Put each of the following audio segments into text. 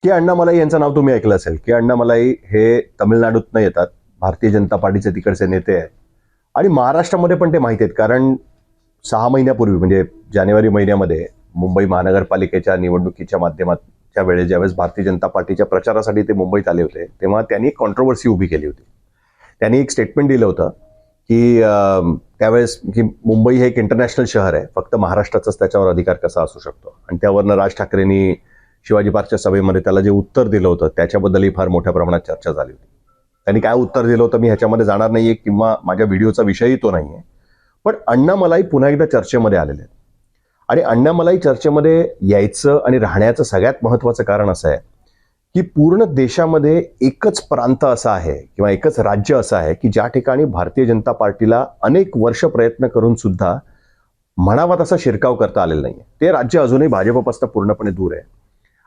के अण्णामलाई यांचं नाव तुम्ही ऐकलं असेल. के अण्णामलाई हे तमिळनाडूतनं येतात. भारतीय जनता पार्टीचे तिकडचे नेते आहेत आणि महाराष्ट्रामध्ये पण ते माहिती आहेत, कारण 6 महिन्यापूर्वी म्हणजे जानेवारी महिन्यामध्ये मुंबई महानगरपालिकेच्या निवडणुकीच्या माध्यमाच्या वेळेस ज्यावेळेस भारतीय जनता पार्टीच्या प्रचारासाठी ते मुंबईत आले होते, तेव्हा त्यांनी कॉन्ट्रोवर्सी उभी केली होती. त्यांनी एक स्टेटमेंट दिलं होतं की त्यावेळेस की मुंबई हे एक इंटरनॅशनल शहर आहे, फक्त महाराष्ट्राचाच त्याच्यावर अधिकार कसा असू शकतो. आणि त्यावरनं राज ठाकरेंनी शिवाजी पार्कच्या सभेमध्ये त्याला जे उत्तर दिलं होतं त्याच्याबद्दलही फार मोठ्या प्रमाणात चर्चा झाली होती. त्यांनी काय उत्तर दिलं होतं मी ह्याच्यामध्ये जाणार नाहीये किंवा माझ्या व्हिडिओचा विषयही तो नाहीये. पण अण्णामलाई पुन्हा एकदा चर्चेमध्ये आलेले आहेत आणि अण्णामलाई चर्चेमध्ये यायचं आणि राहण्याचं सगळ्यात महत्त्वाचं कारण असं आहे की पूर्ण देशामध्ये एकच प्रांत असा आहे किंवा एकच राज्य असं आहे की ज्या ठिकाणी भारतीय जनता पार्टीला अनेक वर्ष प्रयत्न करून सुद्धा म्हणावा तसा शिरकाव करता आलेला नाहीये. ते राज्य अजूनही भाजपपासून पूर्णपणे दूर आहे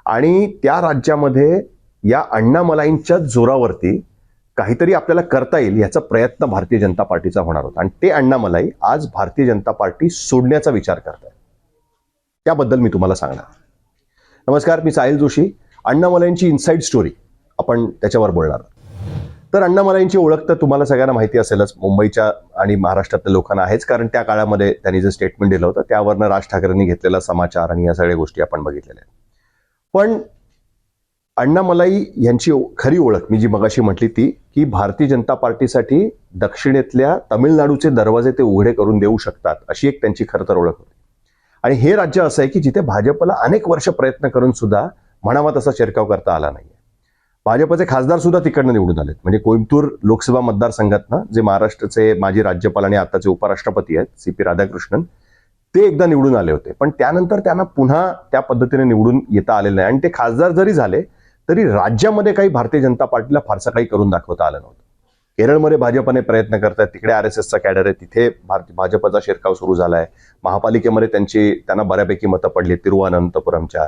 आणि त्या राज्यामध्ये या अण्णामलाईंच्या जोरावरती काहीतरी आपल्याला करता येईल याचा प्रयत्न भारतीय जनता पार्टीचा होणार होता. आणि ते अण्णामलाई आज भारतीय जनता पार्टी सोडण्याचा विचार करतायत. त्याबद्दल मी तुम्हाला सांगणार. नमस्कार, मी साहिल जोशी. अण्णामलाईंची इनसाइड स्टोरी आपण त्याच्यावर बोलणार. तर अण्णामलाईंची ओळख तर तुम्हाला सगळ्यांना माहिती असेलच, मुंबईच्या आणि महाराष्ट्रातल्या लोकांना आहेच, कारण त्या काळामध्ये त्यांनी जे स्टेटमेंट दिलं होतं त्यावरनं राज ठाकरेंनी घेतलेला समाचार आणि या सगळ्या गोष्टी आपण बघितलेल्या आहेत. पण अण्णामलाई यांची खरी ओळख मी जी मगाशी म्हटली ती की भारतीय जनता पार्टीसाठी दक्षिणेतल्या तमिळनाडूचे दरवाजे ते उघडे करून देऊ शकतात, अशी एक त्यांची खरं तर ओळख होती. आणि हे राज्य असं आहे की जिथे भाजपला अनेक वर्ष प्रयत्न करून सुद्धा म्हणावा तसा शिरकाव करता आला नाहीये. भाजपचे खासदार सुद्धा तिकडनं निवडून आलेत. म्हणजे कोइंबतूर लोकसभा मतदारसंघातनं जे महाराष्ट्राचे माजी राज्यपाल आणि आताचे उपराष्ट्रपती आहेत CP राधाकृष्णन, ते एकदा निवडून आले होते. पण त्यानंतर त्यांना पुन्हा त्या पद्धतीने निवडून येता आलेलं नाही आणि ते खासदार जरी झाले तरी राज्यामध्ये काही भारतीय जनता पार्टीला फारसं काही करून दाखवता आलं नव्हतं. केरळमध्ये भाजपने प्रयत्न करतात, तिकडे RSSचा कॅडर आहे, तिथे भाजपचा शिरकाव सुरू झालाय. महापालिकेमध्ये त्यांना बऱ्यापैकी मतं पडली तिरुवनंतपुरमच्या.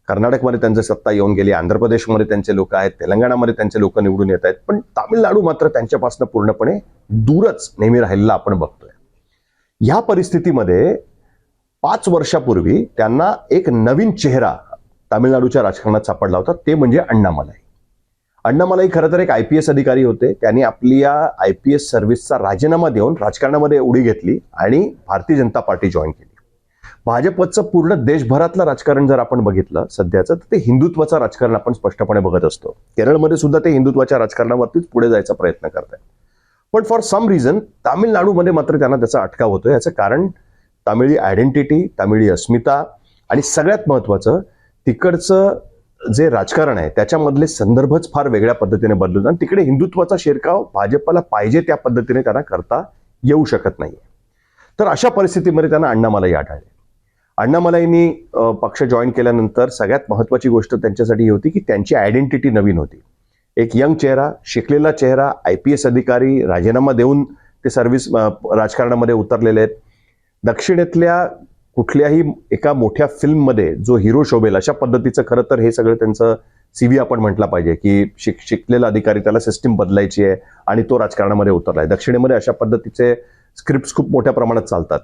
कर्नाटकमध्ये त्यांची सत्ता येऊन गेली, आंध्र प्रदेशमध्ये त्यांचे लोक आहेत, तेलंगणामध्ये त्यांचे लोक निवडून येत आहेत. पण तामिळनाडू मात्र त्यांच्यापासून पूर्णपणे दूरच नेहमी राहिलेला आपण बघतोय. ह्या परिस्थितीमध्ये 5 वर्षापूर्वी त्यांना एक नवीन चेहरा तामिळनाडूच्या राजकारणात सापडला होता, ते म्हणजे अण्णामलाई. अण्णामलाई खरं तर एक IPS अधिकारी होते. त्यांनी आपली या IPS सर्व्हिसचा राजीनामा देऊन राजकारणामध्ये उडी घेतली आणि भारतीय जनता पार्टी जॉईन केली. भाजपचं पूर्ण देशभरातलं राजकारण जर आपण बघितलं सध्याचं, तर ते हिंदुत्वाचं राजकारण आपण स्पष्टपणे बघत असतो. केरळमध्ये सुद्धा ते हिंदुत्वाच्या राजकारणावरतीच पुढे जायचा प्रयत्न करतात. पण फॉर सम रिझन तामिळनाडूमध्ये मात्र त्यांना त्याचा अटकाव होतोय. याचं कारण तामिळी आयडेंटिटी, तामिळी अस्मिता आणि सगळ्यात महत्वाचं तिकडचं जे राजकारण आहे त्याच्यामधले संदर्भच फार वेगळ्या पद्धतीने बदलून आणि तिकडे हिंदुत्वाचा शिरकाव भाजपला पाहिजे त्या पद्धतीने त्यांना करता येऊ शकत नाही. तर अशा परिस्थितीमध्ये त्यांना अण्णामलाई आढळले. अण्णामलाईंनी पक्ष जॉईन केल्यानंतर सगळ्यात महत्वाची गोष्ट त्यांच्यासाठी ही होती की त्यांची आयडेंटिटी नवीन होती. एक यंग चेहरा, शिकलेला चेहरा, IPS अधिकारी, राजीनामा देऊन ते सर्व्हिस राजकारणामध्ये उतरलेले आहेत. दक्षिणेतल्या कुठल्याही एका मोठ्या फिल्ममध्ये जो हिरो शोभेल अशा पद्धतीचं खरं तर हे सगळं त्यांचं CV आपण म्हटलं पाहिजे की शिकलेला अधिकारी, त्याला सिस्टीम बदलायची आहे आणि तो राजकारणामध्ये उतरलाय. दक्षिणेमध्ये अशा पद्धतीचे स्क्रिप्ट खूप मोठ्या प्रमाणात चालतात.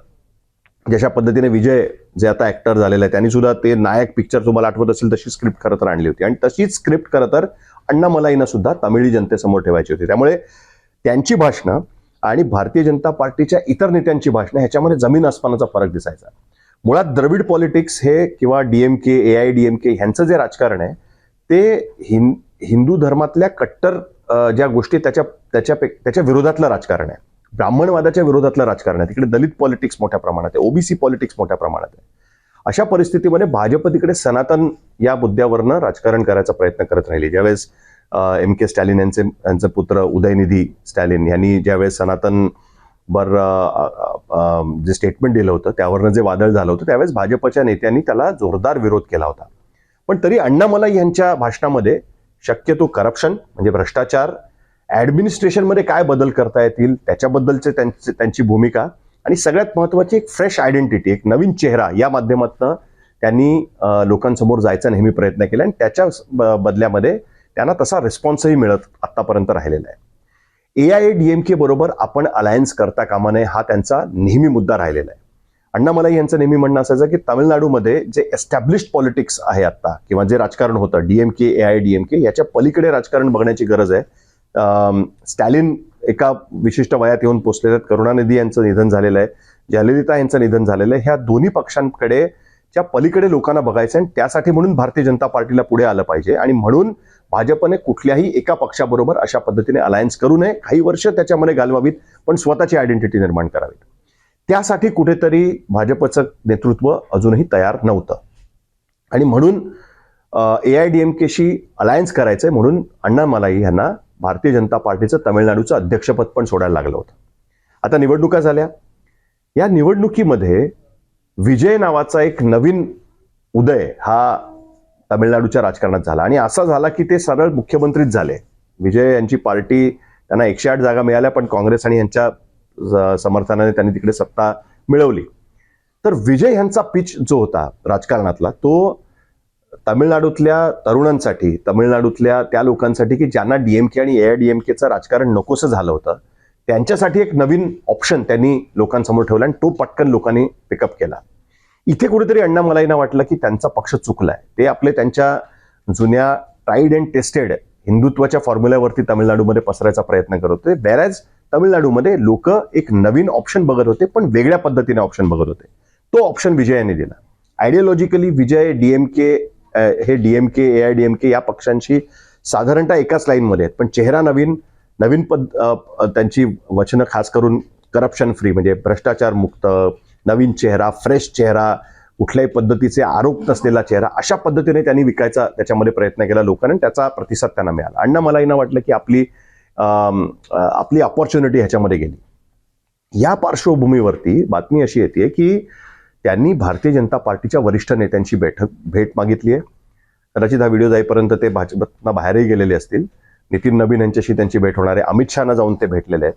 जशा पद्धतीने विजय जे आता ऍक्टर झालेला आहे त्यांनी सुद्धा ते नायक पिक्चर तुम्हाला आठवत असेल तशी स्क्रिप्ट खरं तर आणली होती आणि तशीच स्क्रिप्ट खरं तर अण्णामलाईंना सुद्धा तमिळी जनतेसमोर ठेवायची होती. त्यामुळे त्यांची भाषणं आणि भारतीय जनता पार्टीच्या इतर नेत्यांची भाषणं ह्याच्यामध्ये जमीन आसमानाचा फरक दिसायचा. मुळात द्रविड पॉलिटिक्स हे किंवा DMK, AIDMK ह्यांचं जे राजकारण आहे ते हिंदू धर्मातल्या कट्टर ज्या गोष्टी त्याच्या विरोधातलं राजकारण आहे. ब्राह्मणवादाच्या विरोधातलं राजकारण आहे. तिकडे दलित पॉलिटिक्स मोठ्या प्रमाणात आहे, OBC पॉलिटिक्स मोठ्या प्रमाणात आहे. अशा परिस्थितीमध्ये भाजप तिकडे सनातन या मुद्द्यावरनं राजकारण करायचा प्रयत्न करत राहिली. ज्यावेळेस MK स्टॅलिन यांचे पुत्र उदयनिधी स्टॅलिन यांनी ज्यावेळेस सनातन जे स्टेटमेंट दिलं होतं त्यावरनं जे वादळ झालं होतं त्यावेळेस भाजपच्या नेत्यांनी त्याला जोरदार विरोध केला होता. पण तरी अण्णामलाई यांच्या भाषणामध्ये शक्यतो करप्शन म्हणजे भ्रष्टाचार, ऍडमिनिस्ट्रेशनमध्ये काय बदल करता येतील त्याच्याबद्दलचे त्यांची भूमिका आणि सगळ्यात महत्वाची एक फ्रेश आयडेंटिटी, एक नवीन चेहरा या माध्यमातून त्यांनी लोकांसमोर जायचा नेहमी प्रयत्न केला आणि त्याच्या बदल्यामध्ये त्यांना तसा रिस्पॉन्सही मिळत आतापर्यंत राहिलेला आहे. AIADMK बरोबर आपण अलायन्स करता कामा नये हा त्यांचा नेहमी मुद्दा राहिलेला आहे अण्णामलाई यांचं नेहमी म्हणणं असायचं की तामिळनाडूमध्ये जे एस्टॅब्लिश्ड पॉलिटिक्स आहे आता किंवा जे राजकारण होतं डीएमके AIADMK याच्या पलीकडे राजकारण बघण्याची गरज आहे. स्टॅलिन एका विशिष्ट वयात येऊन पोचलेले आहेत, करुणानिधी यांचं निधन झालेलं आहे, जयललिता यांचं निधन झालेलं आहे. ह्या दोन्ही पक्षांकडे च्या पलीकडे लोकांना बघायचं आणि त्यासाठी म्हणून भारतीय जनता पार्टीला पुढे आलं पाहिजे आणि म्हणून भाजपने कुठल्याही एका पक्षाबरोबर अशा पद्धतीने अलायन्स करू नये, काही वर्ष त्याच्यामध्ये घालवावीत, पण स्वतःची आयडेंटिटी निर्माण करावीत. त्यासाठी कुठेतरी भाजपचं नेतृत्व अजूनही तयार नव्हतं आणि म्हणून AIADMKशी अलायन्स करायचंय म्हणून अण्णामलाई यांना भारतीय जनता पार्टीचं तामिळनाडूचं अध्यक्षपद पण सोडायला लागलं होतं. आता निवडणुका झाल्या. या निवडणुकीमध्ये विजय नावाचा एक नवीन उदय हा तामिळनाडूच्या राजकारणात झाला आणि असा झाला की ते सरळ मुख्यमंत्रीच झाले. विजय यांची पार्टी, त्यांना 108 जागा मिळाल्या, पण काँग्रेस आणि यांच्या समर्थनाने त्यांनी तिकडे सत्ता मिळवली. तर विजय यांचा पिच जो होता राजकारणातला तो तामिळनाडूतल्या तरुणांसाठी, तामिळनाडूतल्या त्या लोकांसाठी की ज्यांना DMK आणि AIADMKचं राजकारण नकोसं झालं होतं, त्यांच्यासाठी एक नवीन ऑप्शन त्यांनी लोकांसमोर ठेवला आणि तो पटकन लोकांनी पिकअप केला. इथे कुठेतरी अण्णामलाईंना वाटलं की त्यांचा पक्ष चुकलाय. ते आपले त्यांच्या जुन्या ट्राईड अँड टेस्टेड हिंदुत्वाच्या फॉर्म्युल्यावरती तामिळनाडूमध्ये पसरायचा प्रयत्न करत होते. बॅरेज तामिळनाडूमध्ये लोक एक नवीन ऑप्शन बघत होते, पण वेगळ्या पद्धतीने ऑप्शन बघत होते. तो ऑप्शन विजयाने दिला. आयडिओलॉजिकली विजय हे DMK AIADMK या पक्षांशी साधारणतः एकाच लाईनमध्ये आहेत, पण चेहरा नवीन, त्यांची वचनं खास करून करप्शन फ्री म्हणजे भ्रष्टाचार मुक्त, नवीन चेहरा, फ्रेश चेहरा, कुठल्याही पद्धतीचे आरोप नसलेला चेहरा, अशा पद्धतीने त्यांनी विकायचा त्याच्यामध्ये प्रयत्न केला लोकांनी, त्याचा प्रतिसाद त्यांना मिळाला. अण्णामलाईंना वाटलं की आपली अपॉर्च्युनिटी ह्याच्यामध्ये गेली. या पार्श्वभूमीवरती बातमी अशी येते की त्यांनी भारतीय जनता पार्टीच्या वरिष्ठ नेत्यांची भेट मागितली आहे. कदाचित हा व्हिडिओ जाईपर्यंत ते भाजपतनं बाहेरही गेलेले असतील. नितीन नवीन यांच्याशी त्यांची भेट होणार आहे. अमित शहाना जाऊन ते भेटलेले आहेत.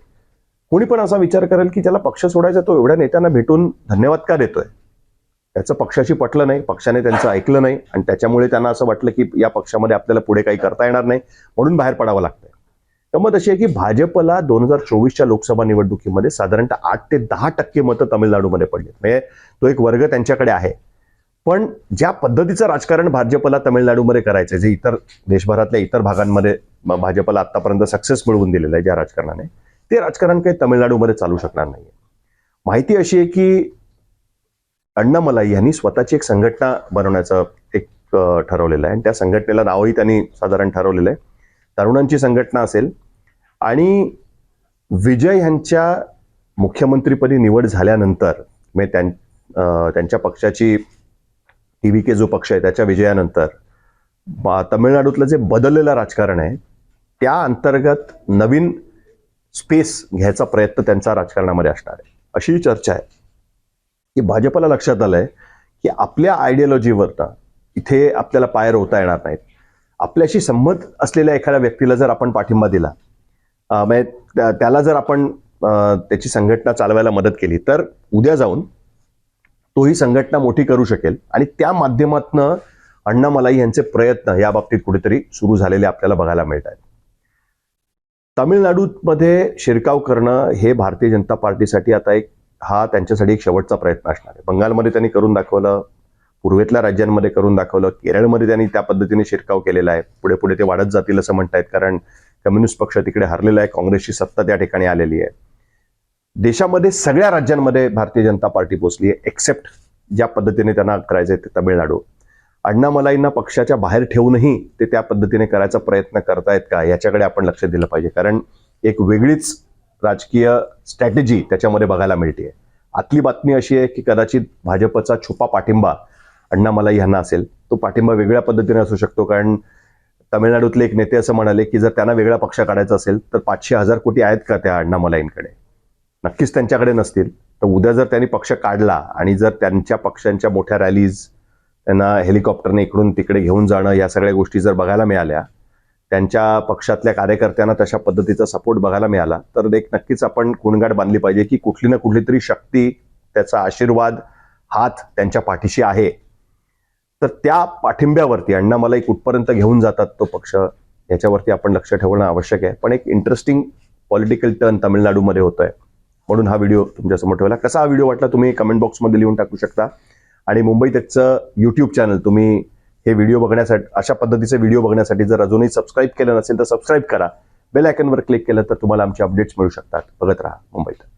कोणी पण असा विचार करेल की ज्याला पक्ष सोडायचा तो एवढ्या नेत्यांना भेटून धन्यवाद का देतोय? त्याचं पक्षाशी पटलं नाही, पक्षाने त्यांचं ऐकलं नाही आणि त्याच्यामुळे त्यांना असं वाटलं की या पक्षामध्ये आपल्याला पुढे काही करता येणार नाही म्हणून बाहेर पडावं लागतंय. गंमत अशी आहे की भाजपला 2024च्या लोकसभा निवडणुकीमध्ये साधारणतः 8 ते 10% मतं तामिळनाडूमध्ये पडली. म्हणजे तो एक वर्ग त्यांच्याकडे आहे. पण ज्या पद्धतीचं राजकारण भाजपला तामिळनाडूमध्ये करायचं, जे इतर देशभरातल्या इतर भागांमध्ये भाजपला आतापर्यंत सक्सेस मिळवून दिलेलं आहे ज्या राजकारणाने, ते राजकारण काही तामिळनाडूमध्ये चालू शकणार नाहीये. माहिती अशी आहे की अण्णामलाई यांनी स्वतःची एक संघटना बनवण्याचं एक ठरवलेलं आहे आणि त्या संघटनेला नावही त्यांनी साधारण ठरवलेलं आहे. तरुणांची संघटना असेल आणि विजय यांच्या मुख्यमंत्रीपदी निवड झाल्यानंतर म्हणजे त्यांच्या पक्षाची TVK जो पक्ष आहे त्याच्या विजयानंतर तामिळनाडूतलं जे बदललेलं राजकारण आहे त्या अंतर्गत नवीन स्पेस घ्यायचा प्रयत्न त्यांचा राजकारणामध्ये असणार आहे. अशी चर्चा आहे की भाजपला लक्षात आलंय की आपल्या आयडिओलॉजीवरनं इथे आपल्याला पाय रोवता येणार नाहीत. आपल्याशी संमत असलेल्या एखाद्या व्यक्तीला जर आपण पाठिंबा दिला, त्याला जर आपण त्याची संघटना चालवायला मदत केली तर उद्या जाऊन तोही संघटना मोठी करू शकेल आणि त्या माध्यमातनं अण्णामलाई यांचे प्रयत्न या बाबतीत कुठेतरी सुरू झालेले आपल्याला बघायला मिळत आहेत. तामिळनाडूमध्ये शिरकाव करणं हे भारतीय जनता पार्टीसाठी आता हा त्यांच्यासाठी एक शेवटचा प्रयत्न असणार आहे. बंगालमध्ये त्यांनी करून दाखवलं, पूर्वेतल्या राज्यांमध्ये करून दाखवलं, केरळमध्ये त्यांनी त्या पद्धतीने शिरकाव केलेला आहे. पुढे पुढे ते वाढत जातील असं म्हणतायत, कारण कम्युनिस्ट पक्ष तिकडे हरलेला आहे, काँग्रेसची सत्ता त्या ठिकाणी आलेली आहे. देशामध्ये सगळ्या राज्यांमध्ये भारतीय जनता पार्टी पोचली आहे, एक्सेप्ट ज्या पद्धतीने त्यांना करायचं आहे ते तामिळनाडू. अण्णामलाईंना पक्षाच्या बाहेर ठेवूनही ते त्या पद्धतीने करायचा प्रयत्न करतायत का याच्याकडे आपण लक्ष दिलं पाहिजे, कारण एक वेगळीच राजकीय स्ट्रॅटेजी त्याच्यामध्ये बघायला मिळते. आतली बातमी अशी आहे की कदाचित भाजपचा छुपा पाठिंबा अण्णामलाई यांना असेल. तो पाठिंबा वेगळ्या पद्धतीने असू शकतो, कारण तामिळनाडूतले एक नेते असं म्हणाले की जर त्यांना वेगळा पक्ष काढायचा असेल तर 500,000 कोटी आहेत का त्या अण्णामलाईंकडे? नक्कीच त्यांच्याकडे नसतील. तर उद्या जर त्यांनी पक्ष काढला आणि जर त्यांच्या पक्षांच्या मोठ्या रॅलीज, त्यांना हेलिकॉप्टरने इकडून तिकडे घेऊन जाणं, या सगळ्या गोष्टी जर बघायला मिळाल्या, त्यांच्या पक्षातल्या कार्यकर्त्यांना तशा पद्धतीचा सपोर्ट बघायला मिळाला, तर एक नक्कीच आपण गुणगाड बांधली पाहिजे की कुठली ना कुठली तरी शक्ती, त्याचा आशीर्वाद, हात त्यांच्या पाठीशी आहे. तर त्या पाठिंब्यावरती अण्णामलाई कुठपर्यंत घेऊन जातात तो पक्ष, याच्यावरती आपण लक्ष ठेवणं आवश्यक आहे. पण एक इंटरेस्टिंग पॉलिटिकल टर्न तामिळनाडूमध्ये होतोय. म्हणून हा व्हिडिओ तुमच्यासमोर ठेवला. कसा हा व्हिडिओ वाटला तुम्ही कमेंट बॉक्समध्ये लिहून टाकू शकता. आणि मुंबई तकचं यूट्यूब चॅनल तुम्ही हे व्हिडिओ बघण्यासाठी, अशा पद्धतीचे व्हिडिओ बघण्यासाठी जर अजूनही सबस्क्राईब केलं नसेल तर सबस्क्राईब करा. बेल आयकॉनवर क्लिक केलं तर तुम्हाला आमचे अपडेट्स मिळू शकतात. बघत राहा मुंबई तक.